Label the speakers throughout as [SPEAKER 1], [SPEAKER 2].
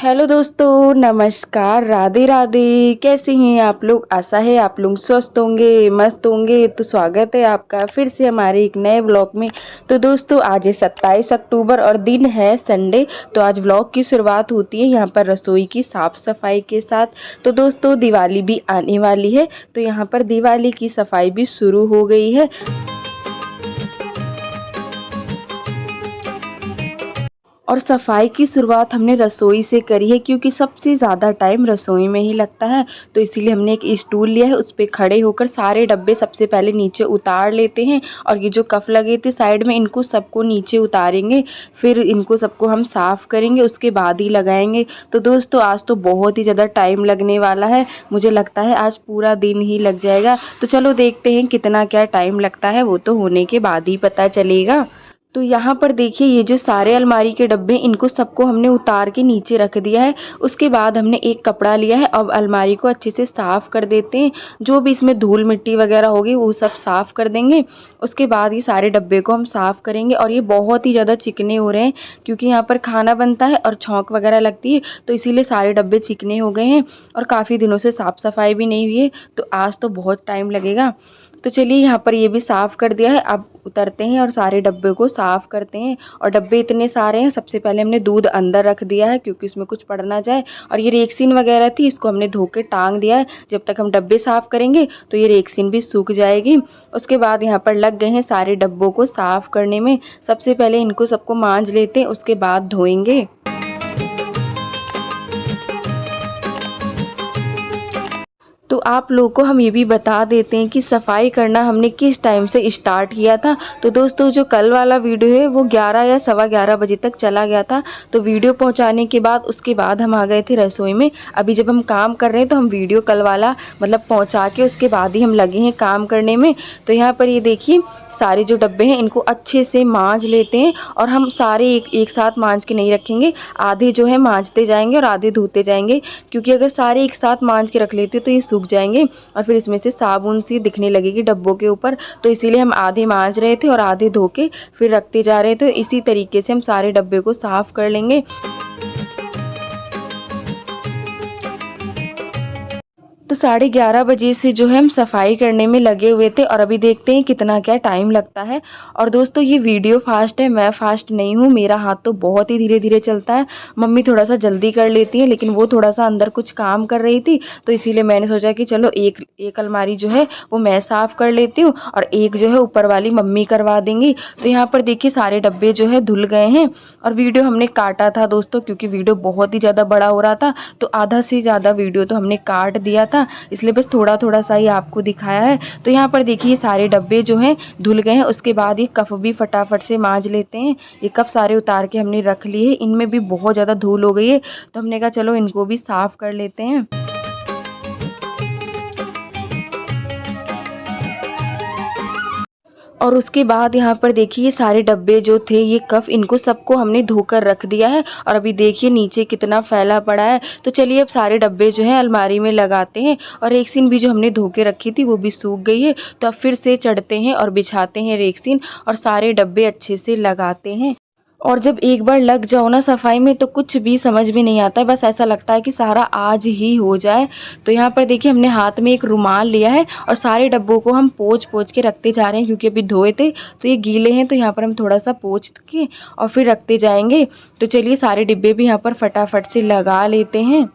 [SPEAKER 1] Hello दोस्तों, नमस्कार, राधे राधे। कैसे हैं आप लोग? आशा है आप लोग स्वस्थ होंगे, मस्त होंगे। तो स्वागत है आपका फिर से हमारे एक नए व्लॉग में। तो दोस्तों आज है 27 अक्टूबर और दिन है संडे। तो आज व्लॉग की शुरुआत होती है यहाँ पर रसोई की साफ़ सफाई के साथ। तो दोस्तों दिवाली भी आने वाली है, तो यहाँ पर दिवाली की सफाई भी शुरू हो गई है। और सफाई की शुरुआत हमने रसोई से करी है, क्योंकि सबसे ज़्यादा टाइम रसोई में ही लगता है। तो इसीलिए हमने एक स्टूल लिया है, उस पे खड़े होकर सारे डब्बे सबसे पहले नीचे उतार लेते हैं। और ये जो कफ लगे थे साइड में, इनको सबको नीचे उतारेंगे, फिर इनको सबको हम साफ़ करेंगे, उसके बाद ही लगाएंगे। तो दोस्तों आज तो बहुत ही ज़्यादा टाइम लगने वाला है, मुझे लगता है आज पूरा दिन ही लग जाएगा। तो चलो देखते हैं कितना क्या टाइम लगता है, वो तो होने के बाद ही पता चलेगा। तो यहाँ पर देखिए ये जो सारे अलमारी के डब्बे, इनको सबको हमने उतार के नीचे रख दिया है। उसके बाद हमने एक कपड़ा लिया है, अब अलमारी को अच्छे से साफ़ कर देते हैं। जो भी इसमें धूल मिट्टी वगैरह होगी वो सब साफ़ कर देंगे। उसके बाद ये सारे डब्बे को हम साफ़ करेंगे। और ये बहुत ही ज़्यादा चिकने हो रहे हैं, क्योंकि यहाँ पर खाना बनता है और छौंक वगैरह लगती है, तो इसीलिए सारे डब्बे चिकने हो गए हैं। और काफ़ी दिनों से साफ़ सफाई भी नहीं हुई है, तो आज तो बहुत टाइम लगेगा। तो चलिए यहाँ पर ये भी साफ़ कर दिया है, अब उतरते हैं और सारे डब्बे को साफ़ करते हैं। और डब्बे इतने सारे हैं, सबसे पहले हमने दूध अंदर रख दिया है क्योंकि इसमें कुछ पड़ ना जाए। और ये रेक्सीन वगैरह थी, इसको हमने धो के टांग दिया है। जब तक हम डब्बे साफ़ करेंगे तो ये रेक्सीन भी सूख जाएगी। उसके बाद यहाँ पर लग गए हैं सारे डब्बों को साफ़ करने में। सबसे पहले इनको सबको मांज लेते हैं, उसके बाद धोएंगे। तो आप लोगों को हम ये भी बता देते हैं कि सफाई करना हमने किस टाइम से स्टार्ट किया था। तो दोस्तों जो कल वाला वीडियो है वो 11 या सवा 11 बजे तक चला गया था। तो वीडियो पहुंचाने के बाद उसके बाद हम आ गए थे रसोई में। अभी जब हम काम कर रहे हैं तो हम वीडियो कल वाला मतलब पहुंचा के उसके बाद ही हम लगे हैं काम करने में। तो यहाँ पर ये देखिए सारे जो डब्बे हैं इनको अच्छे से मांज लेते हैं। और हम सारे एक साथ मांज के नहीं रखेंगे, आधे जो है मांजते जाएंगे और आधे धोते जाएंगे। क्योंकि अगर सारे एक साथ मांज के रख लेते तो ये सूख जाएंगे और फिर इसमें से साबुन सी दिखने लगेगी डब्बों के ऊपर। तो इसीलिए हम आधे मांज रहे थे और आधे धो के फिर रखते जा रहे थे। इसी तरीके से हम सारे डब्बे को साफ़ कर लेंगे। तो 11:30 बजे से जो है हम सफाई करने में लगे हुए थे, और अभी देखते हैं कितना क्या टाइम लगता है। और दोस्तों ये वीडियो फास्ट है, मैं फास्ट नहीं हूँ, मेरा हाथ तो बहुत ही धीरे धीरे चलता है। मम्मी थोड़ा सा जल्दी कर लेती है, लेकिन वो थोड़ा सा अंदर कुछ काम कर रही थी, तो इसीलिए मैंने सोचा कि चलो एक अलमारी जो है वो मैं साफ़ कर लेती हूँ और एक जो है ऊपर वाली मम्मी करवा देंगी। तो यहाँ पर देखिए सारे डब्बे जो है धुल गए हैं। और वीडियो हमने काटा था दोस्तों, क्योंकि वीडियो बहुत ही ज़्यादा बड़ा हो रहा था, तो आधा से ज़्यादा वीडियो तो हमने काट दिया था, इसलिए बस थोड़ा थोड़ा सा ही आपको दिखाया है। तो यहाँ पर देखिए सारे डब्बे जो हैं धुल गए हैं। उसके बाद ये कप भी फटाफट से मांज लेते हैं। ये कप सारे उतार के हमने रख लिए हैं, इनमें भी बहुत ज़्यादा धूल हो गई है, तो हमने कहा चलो इनको भी साफ़ कर लेते हैं। और उसके बाद यहाँ पर देखिए सारे डब्बे जो थे, ये कप, इनको सबको हमने धोकर रख दिया है। और अभी देखिए नीचे कितना फैला पड़ा है। तो चलिए अब सारे डब्बे जो हैं अलमारी में लगाते हैं। और रेक्सीन भी जो हमने धो के रखी थी वो भी सूख गई है, तो अब फिर से चढ़ते हैं और बिछाते हैं रेक्सीन और सारे डब्बे अच्छे से लगाते हैं। और जब एक बार लग जाओ ना सफाई में तो कुछ भी समझ में नहीं आता है, बस ऐसा लगता है कि सारा आज ही हो जाए। तो यहाँ पर देखिए हमने हाथ में एक रुमाल लिया है और सारे डब्बों को हम पोंछ पोंछ के रखते जा रहे हैं, क्योंकि अभी धोए थे तो ये गीले हैं। तो यहाँ पर हम थोड़ा सा पोंछ के और फिर रखते जाएंगे। तो चलिए सारे डिब्बे भी यहाँ पर फटाफट से लगा लेते हैं।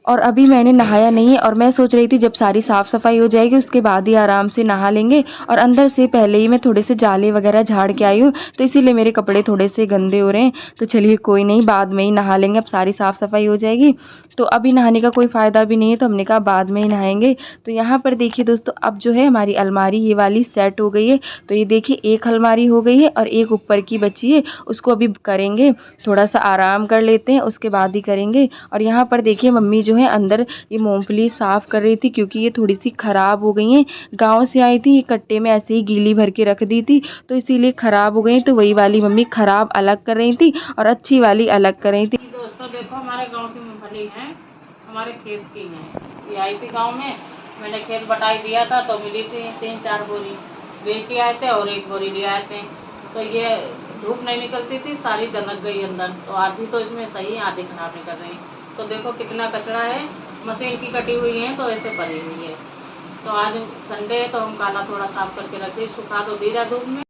[SPEAKER 1] और अभी मैंने नहाया नहीं है, और मैं सोच रही थी जब सारी साफ़ सफाई हो जाएगी उसके बाद ही आराम से नहा लेंगे। और अंदर से पहले ही मैं थोड़े से जाले वगैरह झाड़ के आई हूँ, तो इसीलिए मेरे कपड़े थोड़े से गंदे हो रहे हैं। तो चलिए कोई नहीं, बाद में ही नहा लेंगे, अब सारी साफ़ सफाई हो जाएगी। तो अभी नहाने का कोई फ़ायदा भी नहीं है, तो हमने कहा बाद में ही नहाएंगे। तो यहाँ पर देखिए दोस्तों अब जो है हमारी अलमारी ये वाली सेट हो गई है। तो ये देखिए एक अलमारी हो गई है और एक ऊपर की बची है, उसको अभी करेंगे, थोड़ा सा आराम कर लेते हैं उसके बाद ही करेंगे। और यहाँ पर देखिए मम्मी जो है अंदर ये मूंगफली साफ़ कर रही थी, क्योंकि ये थोड़ी सी ख़राब हो गई हैं। गांव से आई थी, ये कट्टे में ऐसे ही गीली भर के रख दी थी, तो इसीलिए ख़राब हो गई। तो वही वाली मम्मी ख़राब अलग कर रही थी और अच्छी वाली अलग कर रही थी।
[SPEAKER 2] दोस्तों देखो हमारे गांव की मूंगफली है, हमारे खेत की है। ये आई थी गांव में, मैंने खेत बटाई दिया था तो मिली थी 3-4 बोरी, बेच के आए थे और 1 बोरी ले आए थे। तो ये धूप नहीं निकलती थी, सारी दनक गई अंदर। तो आधी तो इसमें सही है, आधी खराब निकल रही है। तो देखो कितना कचरा है, मशीन की कटी हुई है तो ऐसे पड़ी हुई है। तो आज संडे है तो हम काला थोड़ा साफ करके रख दी, सुखा तो दी रहा धूप में।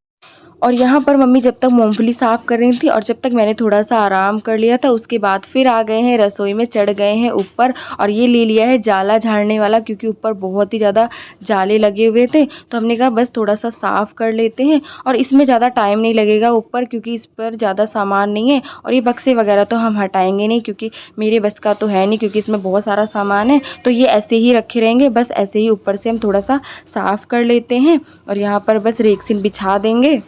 [SPEAKER 1] और यहाँ पर मम्मी जब तक मूंगफली साफ़ कर रही थी और जब तक मैंने थोड़ा सा आराम कर लिया था, उसके बाद फिर आ गए हैं रसोई में, चढ़ गए हैं ऊपर। और ये ले लिया है जाला झाड़ने वाला, क्योंकि ऊपर बहुत ही ज़्यादा जाले लगे हुए थे। तो हमने कहा बस थोड़ा सा साफ़ कर लेते हैं, और इसमें ज़्यादा टाइम नहीं लगेगा ऊपर, क्योंकि इस पर ज़्यादा सामान नहीं है। और ये बक्से वगैरह तो हम हटाएंगे नहीं, क्योंकि मेरे बस का तो है नहीं, क्योंकि इसमें बहुत सारा सामान है। तो ये ऐसे ही रखे रहेंगे, बस ऐसे ही ऊपर से हम थोड़ा सा साफ़ कर लेते हैं। और यहाँ पर बस रेक्सिन बिछा देंगे।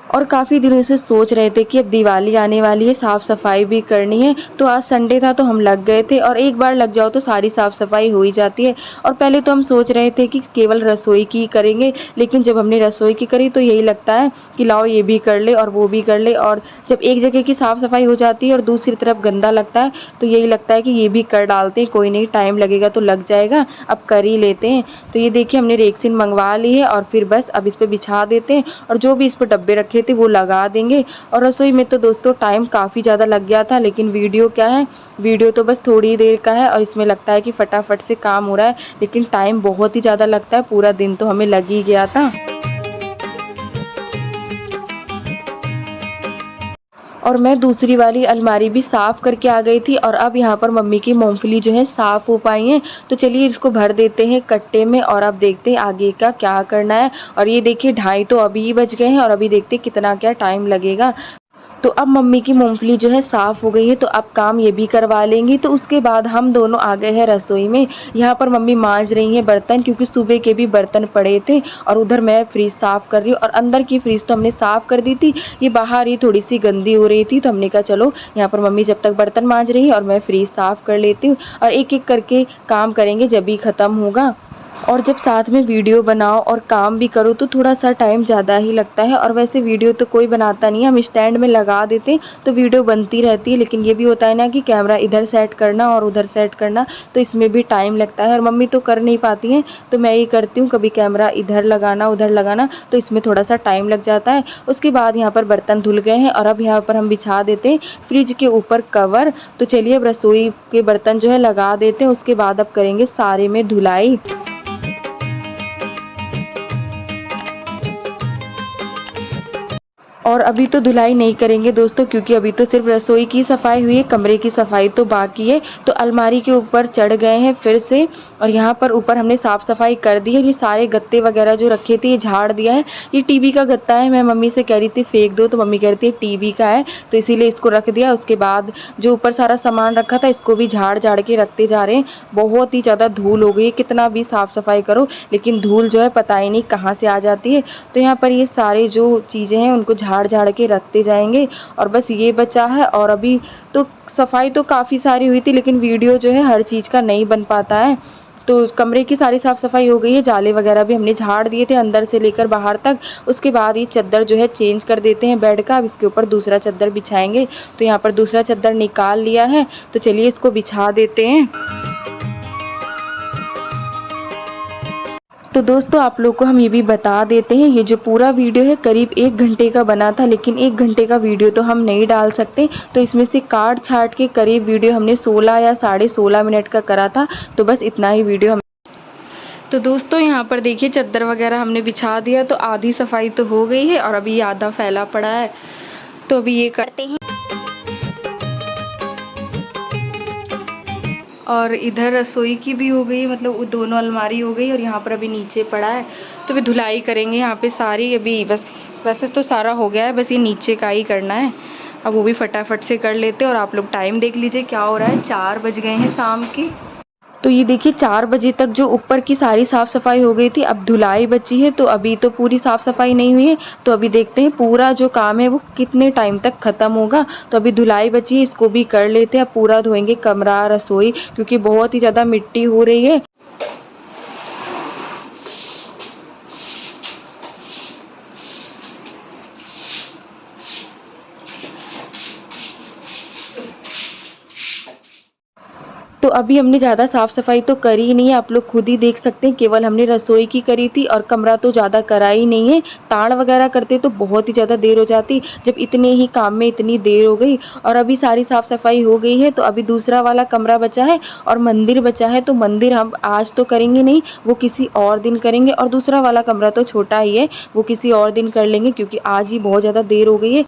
[SPEAKER 1] और काफ़ी दिनों से सोच रहे थे कि अब दिवाली आने वाली है, साफ़ सफाई भी करनी है। तो आज संडे था तो हम लग गए थे, और एक बार लग जाओ तो सारी साफ़ सफाई हो ही जाती है। और पहले तो हम सोच रहे थे कि केवल रसोई की ही करेंगे, लेकिन जब हमने रसोई की करी तो यही लगता है कि लाओ ये भी कर ले और वो भी कर ले। और जब एक जगह की साफ़ सफाई हो जाती है और दूसरी तरफ गंदा लगता है, तो यही लगता है कि ये भी कर डालते हैं, कोई नहीं, टाइम लगेगा तो लग जाएगा, अब कर ही लेते हैं। तो ये देखिए हमने रेक्सिन मंगवा ली है, और फिर बस अब इस पर बिछा देते हैं, और जो भी इस पर डब्बे रखे थे वो लगा देंगे। और रसोई में तो दोस्तों टाइम काफ़ी ज़्यादा लग गया था, लेकिन वीडियो क्या है, वीडियो तो बस थोड़ी देर का है, और इसमें लगता है कि फटाफट से काम हो रहा है, लेकिन टाइम बहुत ही ज़्यादा लगता है। पूरा दिन तो हमें लग ही गया था। और मैं दूसरी वाली अलमारी भी साफ़ करके आ गई थी, और अब यहाँ पर मम्मी की मूंगफली जो है साफ़ हो पाई हैं। तो चलिए इसको भर देते हैं कट्टे में, और अब देखते हैं आगे का क्या करना है। और ये देखिए 2:30 तो अभी ही बज गए हैं, और अभी देखते हैं कितना क्या टाइम लगेगा। तो अब मम्मी की मूंगफली जो है साफ़ हो गई है, तो अब काम ये भी करवा लेंगी। तो उसके बाद हम दोनों आ गए हैं रसोई में। यहाँ पर मम्मी मांज रही हैं बर्तन, क्योंकि सुबह के भी बर्तन पड़े थे। और उधर मैं फ्रिज साफ़ कर रही हूँ, और अंदर की फ्रिज तो हमने साफ़ कर दी थी, ये बाहर ही थोड़ी सी गंदी हो रही थी। तो हमने कहा चलो यहाँ पर मम्मी जब तक बर्तन मांज रही है और मैं फ्रिज साफ़ कर लेती हूँ, और एक एक करके काम करेंगे जब भी ख़त्म होगा। और जब साथ में वीडियो बनाओ और काम भी करो तो थोड़ा सा टाइम ज़्यादा ही लगता है। और वैसे वीडियो तो कोई बनाता नहीं है, हम स्टैंड में लगा देते हैं तो वीडियो बनती रहती है। लेकिन ये भी होता है ना कि कैमरा इधर सेट करना और उधर सेट करना, तो इसमें भी टाइम लगता है। और मम्मी तो कर नहीं पाती हैं, तो मैं ही करती हूँ, कभी कैमरा इधर लगाना उधर लगाना, तो इसमें थोड़ा सा टाइम लग जाता है। उसके बाद यहाँ पर बर्तन धुल गए हैं, और अब यहाँ पर हम बिछा देते हैं फ्रिज के ऊपर कवर। तो चलिए अब रसोई के बर्तन जो है लगा देते हैं, उसके बाद अब करेंगे सारे में धुलाई। और अभी तो धुलाई नहीं करेंगे दोस्तों, क्योंकि अभी तो सिर्फ रसोई की सफाई हुई है, कमरे की सफाई तो बाकी है। तो अलमारी के ऊपर चढ़ गए हैं फिर से, और यहाँ पर ऊपर हमने साफ़ सफाई कर दी है। ये सारे गत्ते वगैरह जो रखे थे ये झाड़ दिया है। ये टीवी का गत्ता है, मैं मम्मी से कह रही थी फेंक दो, तो मम्मी कहती है टीवी का है, तो इसीलिए इसको रख दिया। उसके बाद जो ऊपर सारा सामान रखा था इसको भी झाड़ झाड़ के रखते जा रहे हैं। बहुत ही ज़्यादा धूल हो गई है, कितना भी साफ़ सफाई करो लेकिन धूल जो है पता ही नहीं कहाँ से आ जाती है। तो यहाँ पर ये सारे जो चीज़ें हैं उनको झाड़ झाड़ के रखते जाएंगे। और बस ये बचा है, और अभी तो सफाई तो काफ़ी सारी हुई थी, लेकिन वीडियो जो है हर चीज़ का नहीं बन पाता है। तो कमरे की सारी साफ़ सफाई हो गई है, जाले वगैरह भी हमने झाड़ दिए थे अंदर से लेकर बाहर तक। उसके बाद ये चद्दर जो है चेंज कर देते हैं बेड का, अब इसके ऊपर दूसरा चद्दर बिछाएंगे। तो यहाँ पर दूसरा चद्दर निकाल लिया है, तो चलिए इसको बिछा देते हैं। तो दोस्तों आप लोग को हम ये भी बता देते हैं, ये जो पूरा वीडियो है करीब 1 घंटे का बना था, लेकिन 1 घंटे का वीडियो तो हम नहीं डाल सकते। तो इसमें से काट छाट के करीब वीडियो हमने 16 या 16.5 मिनट का करा था। तो बस इतना ही वीडियो हम। तो दोस्तों यहाँ पर देखिए चद्दर वगैरह हमने बिछा दिया, तो आधी सफाई तो हो गई है, और अभी आधा फैला पड़ा है। तो अभी ये करते हैं। और इधर रसोई की भी हो गई, मतलब दोनों अलमारी हो गई, और यहाँ पर अभी नीचे पड़ा है। तो अभी धुलाई करेंगे यहाँ पे सारी, अभी बस वैसे तो सारा हो गया है, बस ये नीचे का ही करना है। अब वो भी फटाफट से कर लेते हैं। और आप लोग टाइम देख लीजिए क्या हो रहा है, 4 बज गए हैं शाम के। तो ये देखिए 4 बजे तक जो ऊपर की सारी साफ़ सफाई हो गई थी, अब धुलाई बची है। तो अभी तो पूरी साफ़ सफाई नहीं हुई है, तो अभी देखते हैं पूरा जो काम है वो कितने टाइम तक ख़त्म होगा। तो अभी धुलाई बची है, इसको भी कर लेते हैं। अब पूरा धोएंगे कमरा रसोई, क्योंकि बहुत ही ज़्यादा मिट्टी हो रही है। तो अभी हमने ज़्यादा साफ़ सफाई तो करी ही नहीं है, आप लोग खुद ही देख सकते हैं, केवल हमने रसोई की करी थी और कमरा तो ज़्यादा करा ही नहीं है। ताड़ वगैरह करते तो बहुत ही ज़्यादा देर हो जाती, जब इतने ही काम में इतनी देर हो गई। और अभी सारी साफ़ सफाई हो गई है, तो अभी दूसरा वाला कमरा बचा है और मंदिर बचा है। तो मंदिर हम आज तो करेंगे नहीं, वो किसी और दिन करेंगे। और दूसरा वाला कमरा तो छोटा ही है, वो किसी और दिन कर लेंगे, क्योंकि आज ही बहुत ज़्यादा देर हो गई है।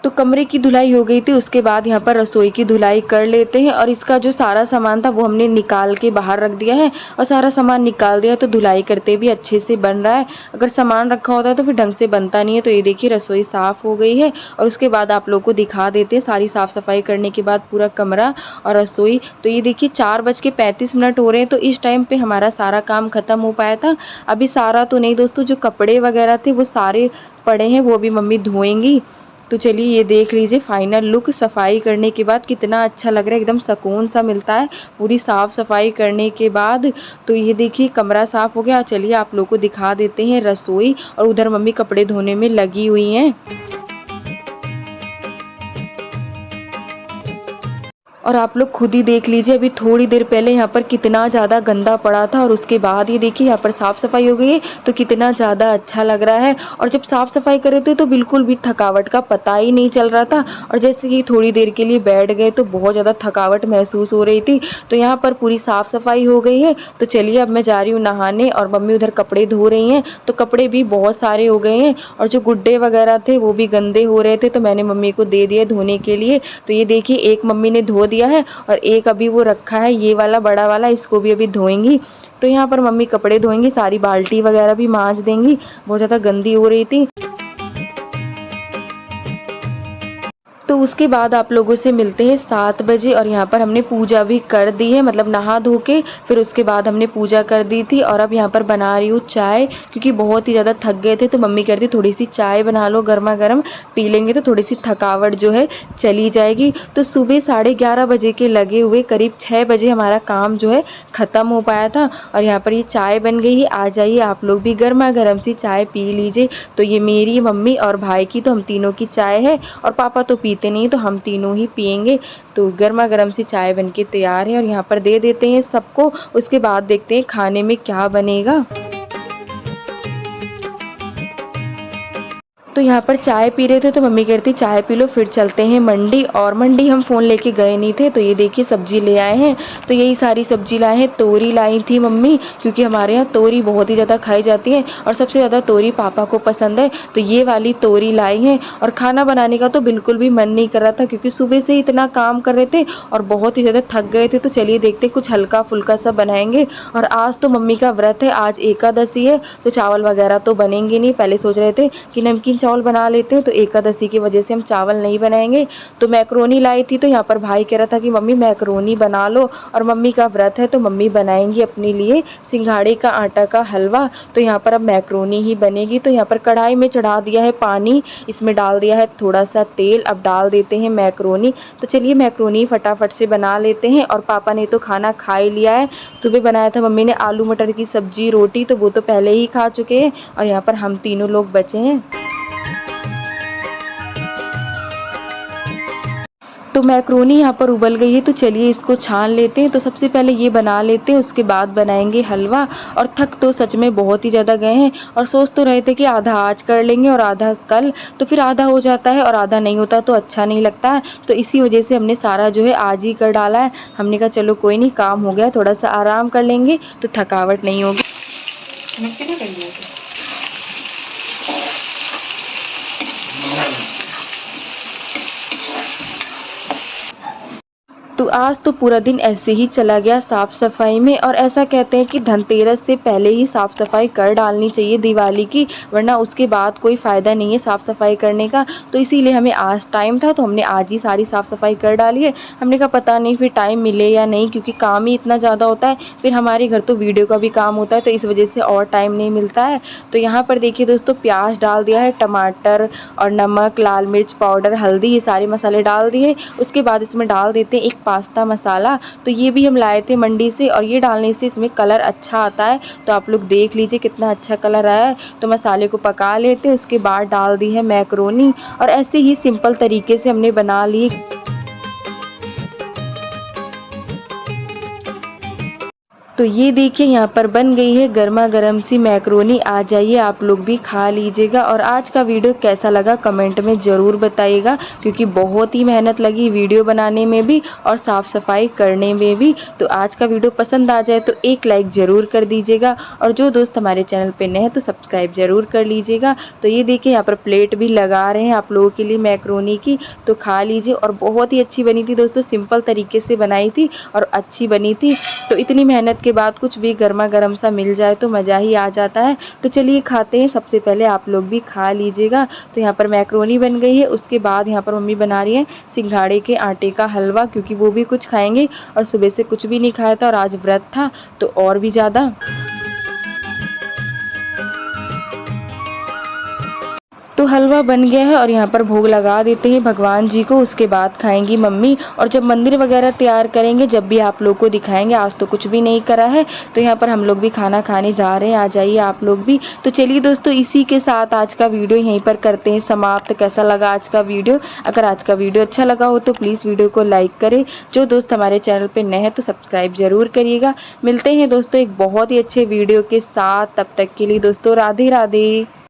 [SPEAKER 1] तो कमरे की धुलाई हो गई थी, उसके बाद यहाँ पर रसोई की धुलाई कर लेते हैं। और इसका जो सारा सामान था वो हमने निकाल के बाहर रख दिया है, और सारा सामान निकाल दिया, तो धुलाई करते भी अच्छे से बन रहा है। अगर सामान रखा होता है तो फिर ढंग से बनता नहीं है। तो ये देखिए रसोई साफ़ हो गई है। और उसके बाद आप लोग को दिखा देते हैं सारी साफ़ सफाई करने के बाद पूरा कमरा और रसोई। तो ये देखिए 4:35 हो रहे हैं, तो इस टाइम पर हमारा सारा काम ख़त्म हो पाया था। अभी सारा तो नहीं दोस्तों, जो कपड़े वगैरह थे वो सारे पड़े हैं, वो भी मम्मी धोएंगी। तो चलिए ये देख लीजिए फाइनल लुक सफाई करने के बाद कितना अच्छा लग रहा है, एकदम सुकून सा मिलता है पूरी साफ़ सफाई करने के बाद। तो ये देखिए कमरा साफ़ हो गया। चलिए आप लोगों को दिखा देते हैं रसोई, और उधर मम्मी कपड़े धोने में लगी हुई हैं। और आप लोग खुद ही देख लीजिए, अभी थोड़ी देर पहले यहाँ पर कितना ज़्यादा गंदा पड़ा था, और उसके बाद ये देखिए यहाँ पर साफ़ सफाई हो गई है, तो कितना ज़्यादा अच्छा लग रहा है। और जब साफ़ सफाई कर रहे थे तो बिल्कुल भी थकावट का पता ही नहीं चल रहा था, और जैसे ही थोड़ी देर के लिए बैठ गए तो बहुत ज़्यादा थकावट महसूस हो रही थी। तो यहाँ पर पूरी साफ़ सफाई हो गई है। तो चलिए अब मैं जा रही हूँ नहाने, और मम्मी उधर कपड़े धो रही हैं। तो कपड़े भी बहुत सारे हो गए हैं, और जो गुड्डे वगैरह थे वो भी गंदे हो रहे थे, तो मैंने मम्मी को दे दिए धोने के लिए। तो ये देखिए एक मम्मी ने धो दिया है, और एक अभी वो रखा है, ये वाला बड़ा वाला, इसको भी अभी धोएंगी। तो यहाँ पर मम्मी कपड़े धोएंगी, सारी बाल्टी वगैरह भी मांज देंगी, बहुत ज़्यादा गंदी हो रही थी। तो उसके बाद आप लोगों से मिलते हैं 7 बजे। और यहाँ पर हमने पूजा भी कर दी है, मतलब नहा धो के फिर उसके बाद हमने पूजा कर दी थी। और अब यहाँ पर बना रही हूँ चाय, क्योंकि बहुत ही ज़्यादा थक गए थे। तो मम्मी कहती थोड़ी सी चाय बना लो, गर्मा गर्म पी लेंगे तो थोड़ी सी थकावट जो है चली जाएगी। तो सुबह 11:30 बजे के लगे हुए करीब 6 बजे हमारा काम जो है ख़त्म हो पाया था। और यहाँ पर ये चाय बन गई है, आ जाइए आप लोग भी गर्मा गर्म सी चाय पी लीजिए। तो ये मेरी मम्मी और भाई की, तो हम तीनों की चाय है, और पापा तो पीते नहीं, तो हम तीनों ही पियेंगे। तो गर्मा गर्म सी चाय बनके तैयार है, और यहाँ पर दे देते हैं सबको। उसके बाद देखते हैं खाने में क्या बनेगा। तो यहाँ पर चाय पी रहे थे, तो मम्मी कहती चाय पी लो फिर चलते हैं मंडी। और मंडी हम फ़ोन लेके गए नहीं थे। तो ये देखिए सब्जी ले आए हैं, तो यही सारी सब्जी लाए हैं। तोरी लाई थी मम्मी, क्योंकि हमारे यहाँ तोरी बहुत ही ज़्यादा खाई जाती है, और सबसे ज़्यादा तोरी पापा को पसंद है। तो ये वाली तोरी लाई हैं। और खाना बनाने का तो बिल्कुल भी मन नहीं कर रहा था, क्योंकि सुबह से इतना काम कर रहे थे और बहुत ही ज़्यादा थक गए थे। तो चलिए देखते कुछ हल्का फुल्का सा बनाएंगे। और आज तो मम्मी का व्रत है, आज एकादशी है, तो चावल वगैरह तो बनेंगे नहीं। पहले सोच रहे थे कि नमकीन चावल बना लेते हैं, तो एकादशी की वजह से हम चावल नहीं बनाएंगे। तो मैक्रोनी लाई थी, तो यहाँ पर भाई कह रहा था कि मम्मी मैक्रोनी बना लो, और मम्मी का व्रत है तो मम्मी बनाएंगी अपने लिए सिंघाड़े का आटा का हलवा। तो यहाँ पर अब मैक्रोनी ही बनेगी। तो यहाँ पर कढ़ाई में चढ़ा दिया है पानी, इसमें डाल दिया है थोड़ा सा तेल, अब डाल देते हैं मैक्रोनी। तो चलिए मैक्रोनी फटाफट से बना लेते हैं। और पापा ने तो खाना खा ही लिया है, सुबह बनाया था मम्मी ने आलू मटर की सब्जी रोटी, तो वो तो पहले ही खा चुके हैं। और यहाँ पर हम तीनों लोग बचे हैं। तो मैक्रोनी यहाँ पर उबल गई है, तो चलिए इसको छान लेते हैं। तो सबसे पहले ये बना लेते हैं, उसके बाद बनाएंगे हलवा। और थक तो सच में बहुत ही ज़्यादा गए हैं, और सोच तो रहे थे कि आधा आज कर लेंगे और आधा कल, तो फिर आधा हो जाता है और आधा नहीं होता तो अच्छा नहीं लगता है। तो इसी वजह से हमने सारा जो है आज ही कर डाला है। हमने कहा चलो कोई नहीं, काम हो गया, थोड़ा सा आराम कर लेंगे तो थकावट नहीं होगी। तो आज तो पूरा दिन ऐसे ही चला गया साफ़ सफाई में। और ऐसा कहते हैं कि धनतेरस से पहले ही साफ़ सफाई कर डालनी चाहिए दिवाली की, वरना उसके बाद कोई फ़ायदा नहीं है साफ़ सफाई करने का। तो इसीलिए हमें आज टाइम था, तो हमने आज ही सारी साफ़ सफाई कर डाली है। हमने कहा पता नहीं फिर टाइम मिले या नहीं, क्योंकि काम ही इतना ज़्यादा होता है। फिर हमारे घर तो वीडियो का भी काम होता है, तो इस वजह से और टाइम नहीं मिलता है। तो यहाँ पर देखिए दोस्तों प्याज डाल दिया है, टमाटर और नमक, लाल मिर्च पाउडर, हल्दी, ये सारे मसाले डाल दिए। उसके बाद इसमें डाल देते हैं एक पास्ता मसाला, तो ये भी हम लाए थे मंडी से और ये डालने से इसमें कलर अच्छा आता है। तो आप लोग देख लीजिए कितना अच्छा कलर आया है। तो मसाले को पका लेते हैं, उसके बाद डाल दी है मैक्रोनी और ऐसे ही सिंपल तरीके से हमने बना ली। तो ये देखिए यहाँ पर बन गई है गर्मा गर्म सी मैक्रोनी। आ जाइए आप लोग भी खा लीजिएगा। और आज का वीडियो कैसा लगा कमेंट में ज़रूर बताइएगा, क्योंकि बहुत ही मेहनत लगी वीडियो बनाने में भी और साफ़ सफाई करने में भी। तो आज का वीडियो पसंद आ जाए तो एक लाइक ज़रूर कर दीजिएगा और जो दोस्त हमारे चैनल पर नए हैं तो सब्सक्राइब ज़रूर कर लीजिएगा। तो ये देखिए यहाँ पर प्लेट भी लगा रहे हैं आप लोगों के लिए मैक्रोनी की, तो खा लीजिए। और बहुत ही अच्छी बनी थी दोस्तों, सिंपल तरीके से बनाई थी और अच्छी बनी थी। तो इतनी मेहनत के बाद कुछ भी गर्मा गर्म सा मिल जाए तो मज़ा ही आ जाता है। तो चलिए खाते हैं। सबसे पहले आप लोग भी खा लीजिएगा। तो यहाँ पर मैक्रोनी बन गई है। उसके बाद यहाँ पर मम्मी बना रही है सिंघाड़े के आटे का हलवा, क्योंकि वो भी कुछ खाएंगे और सुबह से कुछ भी नहीं खाया था और आज व्रत था तो और भी ज़्यादा। तो हलवा बन गया है और यहाँ पर भोग लगा देते हैं भगवान जी को, उसके बाद खाएंगी मम्मी। और जब मंदिर वगैरह तैयार करेंगे जब भी आप लोग को दिखाएंगे। आज तो कुछ भी नहीं करा है। तो यहाँ पर हम लोग भी खाना खाने जा रहे हैं, आ जाइए आप लोग भी। तो चलिए दोस्तों, इसी के साथ आज का वीडियो यहीं पर करते हैं समाप्त। कैसा लगा आज का वीडियो? अगर आज का वीडियो अच्छा लगा हो तो प्लीज़ वीडियो को लाइक करें। जो दोस्त हमारे चैनल पर नए हैं तो सब्सक्राइब ज़रूर करिएगा। मिलते हैं दोस्तों एक बहुत ही अच्छे वीडियो के साथ। तब तक के लिए दोस्तों राधे राधे।